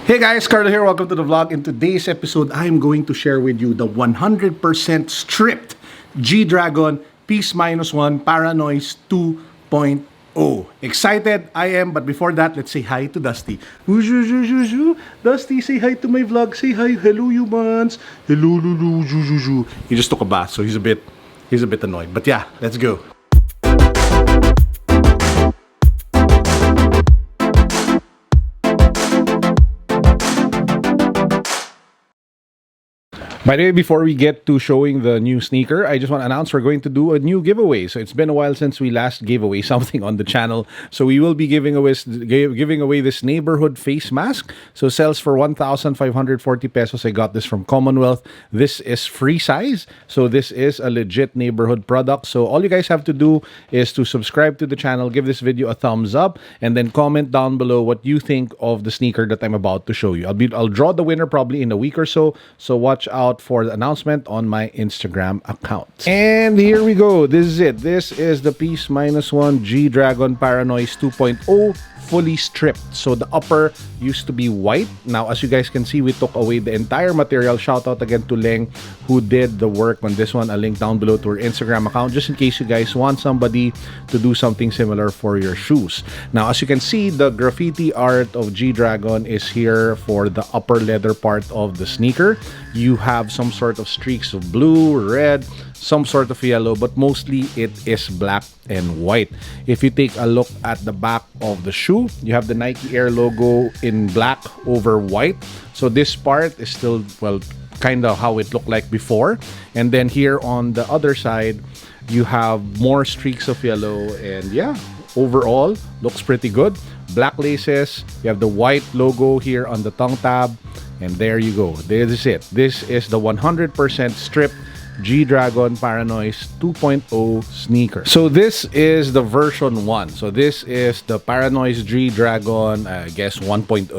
Hey guys, Carlo here. Welcome to the vlog. In today's episode, I'm going to share with you the 100% stripped G-Dragon P-1 Paranoise 2.0. Excited I am, but before that, let's say hi to Dusty. Dusty, say hi to my vlog. Say hi. Hello, humans. Hello, Lulu. He just took a bath, so he's a bit annoyed. But yeah, let's go. By the way, before we get to showing the new sneaker, I just want to announce we're going to do a new giveaway. So it's been a while since we last gave away something on the channel. So we will be giving away this neighborhood face mask. So sells for 1,540 pesos. I got this from Commonwealth. This is free size. So this is a legit neighborhood product. So all you guys have to do is to subscribe to the channel, give this video a thumbs up, and then comment down below what you think of the sneaker that I'm about to show you. I'll draw the winner probably in a week or so. So watch out for the announcement on my Instagram account. And here we go. This is it. This is the P-1 G-Dragon Paranoise 2.0 fully stripped. So the upper used to be white. Now, as you guys can see, we took away the entire material. Shout out again to Leng, who did the work on this one. I'll link down below to her Instagram account, just in case you guys want somebody to do something similar for your shoes. Now, as you can see, the graffiti art of G-Dragon is here for the upper leather part of the sneaker. You have some sort of streaks of blue, red, some sort of yellow, but mostly it is black and white. If you take a look at the back of the shoe, you have the Nike Air logo in black over white. So this part is still, well, kind of how it looked like before. And then here on the other side, you have more streaks of yellow, and yeah, overall looks pretty good. Black laces, you have the white logo here on the tongue tab, and there you go. This is it. This is the 100% stripped G-Dragon Paranoise 2.0 sneaker. So this is the version 1. So this is the Paranoise G-Dragon, I guess 1.0.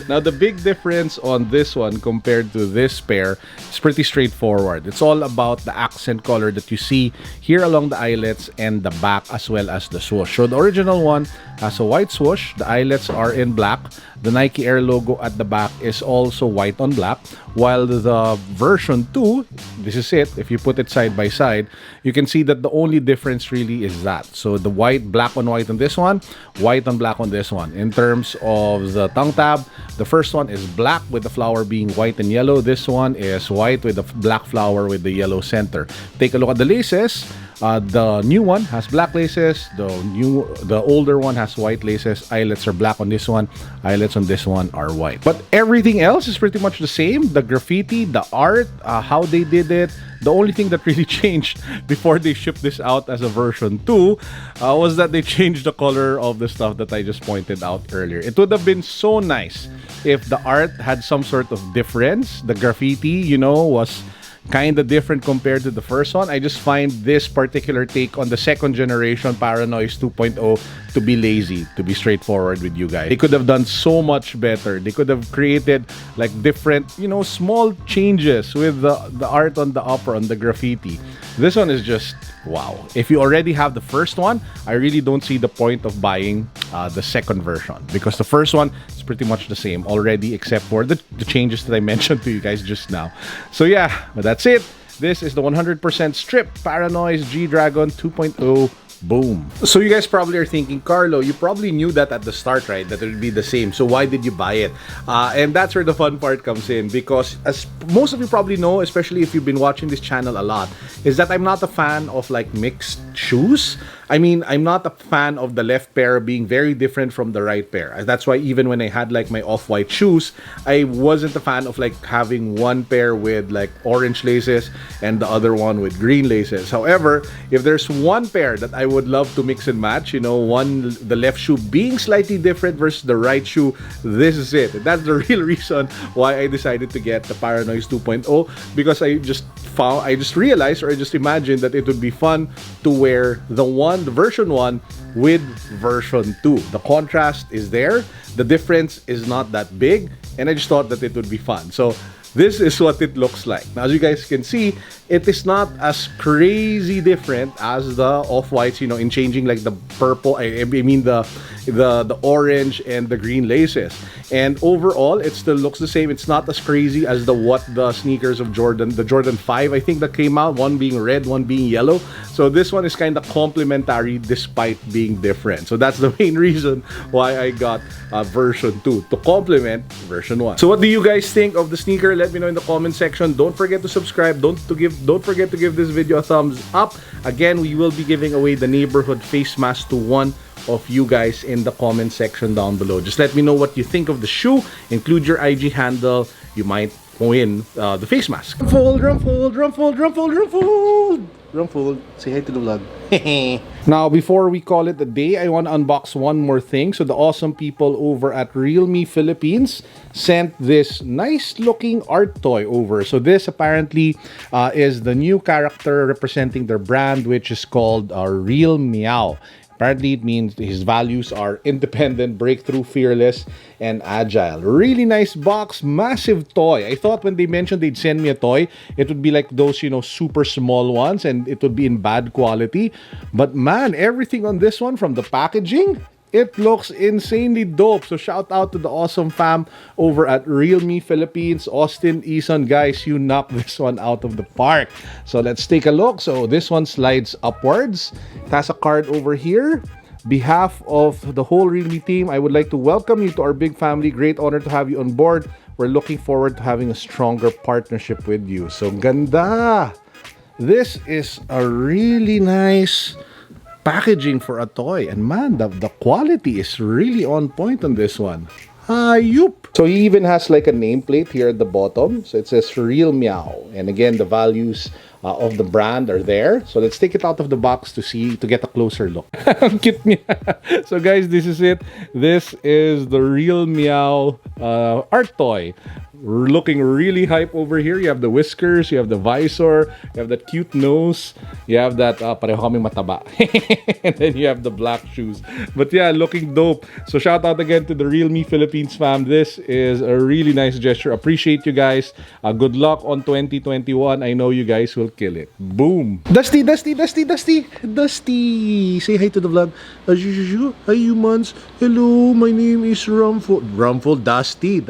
Now the big difference on this one compared to this pair is pretty straightforward. It's all about the accent color that you see here along the eyelets and the back, as well as the swoosh. So the original one has a white swoosh. The eyelets are in black. The Nike Air logo at the back is also white on black, while the version 2, this is it. If you put it side by side, you can see that the only difference really is that. So the white, black on white on this one, white on black on this one. In terms of the tongue tab, the first one is black with the flower being white and yellow. This one is white with the black flower with the yellow center. Take a look at the laces. The new one has black laces. The older one has white laces. Eyelets are black on this one. Eyelets on this one are white. But everything else is pretty much the same. The graffiti, the art, how they did it. The only thing that really changed before they shipped this out as a version 2 was that they changed the color of the stuff that I just pointed out earlier. It would have been so nice if the art had some sort of difference. The graffiti, you know, was kind of different compared to the first one. I just find this particular take on the second generation Paranoise 2.0 to be lazy, to be straightforward with you guys. They could have done so much better. They could have created like different, you know, small changes with the art on the upper, on the graffiti. This one is just wow. If you already have the first one, I really don't see the point of buying the second version, because the first one is pretty much the same already, except for the changes that I mentioned to you guys just now. So yeah, but that's it. This is the 100% stripped Paranoise G-Dragon 2.0. Boom. So you guys probably are thinking, Carlo, you probably knew that at the start, right? That it would be the same. So why did you buy it? And that's where the fun part comes in, because as most of you probably know, especially if you've been watching this channel a lot, is that I'm not a fan of like mixed shoes. I mean, I'm not a fan of the left pair being very different from the right pair. That's why even when I had like my off-white shoes, I wasn't a fan of like having one pair with like orange laces and the other one with green laces. However, if there's one pair that I would love to mix and match, you know, the left shoe being slightly different versus the right shoe, this is it. That's the real reason why I decided to get the Paranoise 2.0, because I just realized, or I just imagined that it would be fun to wear the version 1 with version 2. The contrast is there. The difference is not that big, and I just thought that it would be fun. So this is what it looks like. Now, as you guys can see, it is not as crazy different as the off-whites, you know, in changing like the purple, I mean the the orange and the green laces. And overall, it still looks the same. It's not as crazy as the sneakers of Jordan, the Jordan 5, I think, that came out, one being red, one being yellow. So this one is kind of complementary despite being different. So that's the main reason why I got version 2, to complement version 1. So what do you guys think of the sneaker? Let me know in the comment section. Don't forget to subscribe. Don't forget to give this video a thumbs up. Again, we will be giving away the neighborhood face mask to one of you guys in the comment section down below. Just let me know what you think of the shoe. Include your IG handle. You might win the face mask. Rumfold, say hi to the vlog. Now, before we call it a day, I want to unbox one more thing. So the awesome people over at Realme Philippines sent this nice looking art toy over. So this apparently is the new character representing their brand, which is called Real Meow. Apparently, it means his values are independent, breakthrough, fearless, and agile. Really nice box, massive toy. I thought when they mentioned they'd send me a toy, it would be like those, super small ones, and it would be in bad quality. But man, everything on this one, from the packaging, it looks insanely dope. So shout out to the awesome fam over at Realme Philippines. Austin, Eason, guys, you knocked this one out of the park. So let's take a look. So this one slides upwards. It has a card over here. Behalf of the whole Realme team, I would like to welcome you to our big family. Great honor to have you on board. We're looking forward to having a stronger partnership with you. So ganda! This is a really nice packaging for a toy, and man, the quality is really on point on this one. Ayup! So he even has like a nameplate here at the bottom. So it says Real Meow, and again, the values of the brand are there. So let's take it out of the box to get a closer look. Cute me. So guys, this is it. This is the Real Meow art toy. We're looking really hype over here. You have the whiskers, you have the visor, you have that cute nose, you have that pareho kaming mataba. And then you have the black shoes. But yeah, looking dope. So shout out again to the Realme Philippines fam. This is a really nice gesture. Appreciate you guys. Good luck on 2021. I know you guys will kill it. Boom. Dusty. Say hi to the vlog. Hi humans. Hello, my name is Rumfold. Dusty.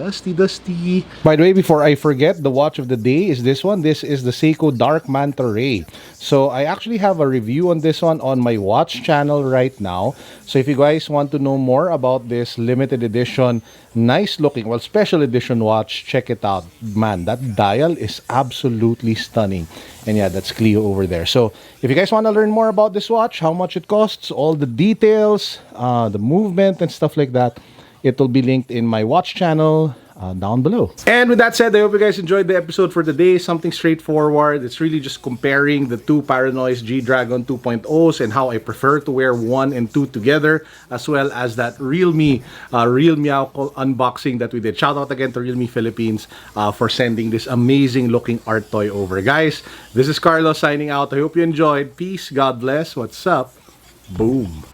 By the way, before I forget, the watch of the day is this one. This is the Seiko Dark Manta Ray. So I actually have a review on this one on my watch channel right now. So if you guys want to know more about this limited edition, nice looking, well, special edition watch, check it out. Man, that dial is absolutely stunning. And yeah, that's Cleo over there. So if you guys want to learn more about this watch, how much it costs, all the details, the movement and stuff like that, it will be linked in my watch channel down below. And with that said, I hope you guys enjoyed the episode for today. Something straightforward. It's really just comparing the two Paranoise G-Dragon 2.0s and how I prefer to wear 1 and 2 together, as well as that Real Meow unboxing that we did. Shout out again to Realme Philippines for sending this amazing looking art toy over. Guys, this is Carlo signing out. I hope you enjoyed. Peace. God bless. What's up? Boom.